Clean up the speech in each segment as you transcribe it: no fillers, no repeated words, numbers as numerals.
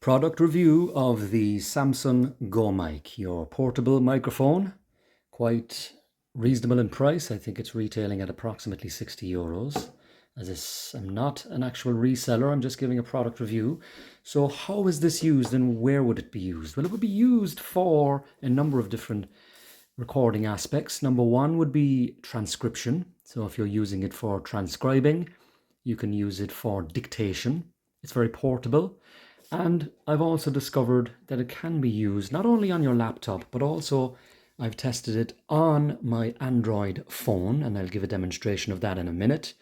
Product review of the Samson Go Mic, your portable microphone. Quite reasonable in price. I think it's retailing at approximately €60. I'm not an actual reseller, I'm just giving a product review. So how is this used and where would it be used? Well, it would be used for a number of different recording aspects. Number one would be transcription. So if you're using it for transcribing, you can use it for dictation. It's very portable. And I've also discovered that it can be used not only on your laptop, but also I've tested it on my Android phone, and I'll give a demonstration of that in a minute.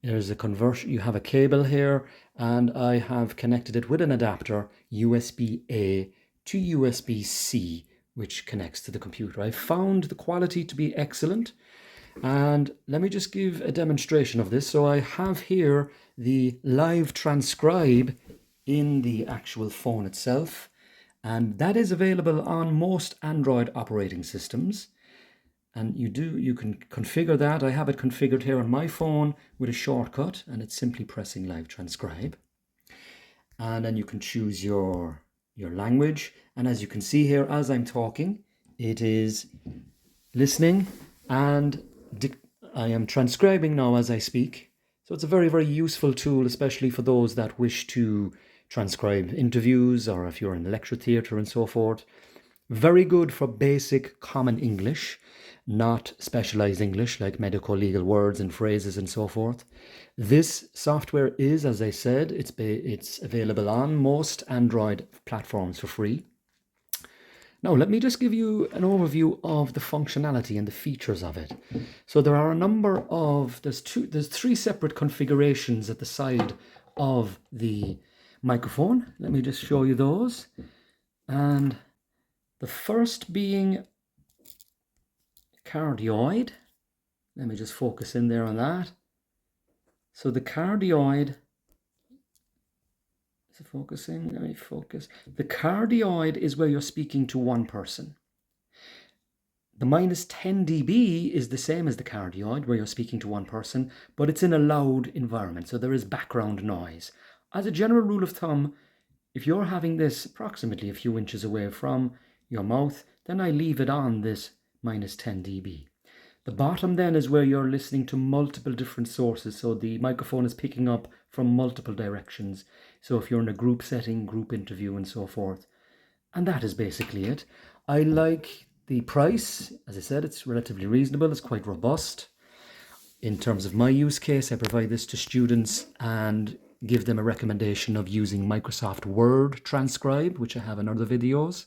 There's a conversion, you have a cable here, and I have connected it with an adapter, USB-A to USB-C, which connects to the computer. I found the quality to be excellent, and let me just give a demonstration of this. So I have here the live transcribe in the actual phone itself, and that is available on most Android operating systems. And you can configure that. I have it configured here on my phone with a shortcut, and it's simply pressing live transcribe. And then you can choose your language. And as you can see here, as I'm talking, it is listening, and I am transcribing now as I speak. So it's a very, very useful tool, especially for those that wish to transcribe interviews, or if you're in the lecture theatre and so forth. Very good for basic common English, not specialized English like medical legal words and phrases and so forth. This software is, as I said, it's available on most Android platforms for free. Now, let me just give you an overview of the functionality and the features of it. So there are a number of, there's three separate configurations at the side of the microphone. Let me just show you those. And the first being cardioid. Let me just focus in there on that. So the cardioid, is it focusing? Let me focus. The cardioid is where you're speaking to one person. The minus 10 dB is the same as the cardioid, where you're speaking to one person, but it's in a loud environment, so there is background noise. As a general rule of thumb, if you're having this approximately a few inches away from your mouth, then I leave it on this minus 10 dB. The bottom then is where you're listening to multiple different sources, so the microphone is picking up from multiple directions. So if you're in a group setting, group interview and so forth. And that is basically it. I like the price. As I said, it's relatively reasonable, it's quite robust. In terms of my use case, I provide this to students and give them a recommendation of using Microsoft Word Transcribe, which I have in other videos,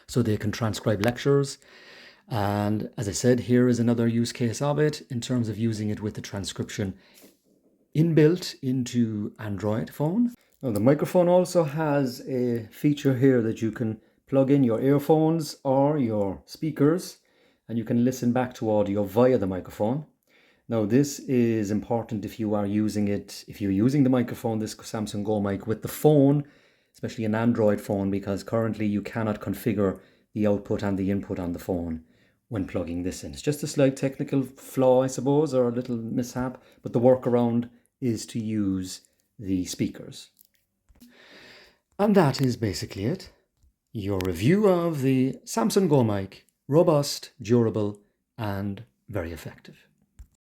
so they can transcribe lectures. And as I said, here is another use case of it in terms of using it with the transcription inbuilt into Android phone. Now, the microphone also has a feature here that you can plug in your earphones or your speakers, and you can listen back to audio via the microphone. Now, this is important if you are using it, if you're using the microphone, this Samson Go Mic, with the phone, especially an Android phone, because currently you cannot configure the output and the input on the phone when plugging this in. It's just a slight technical flaw, I suppose, or a little mishap, but the workaround is to use the speakers. And that is basically it. Your review of the Samson Go Mic, robust, durable, and very effective.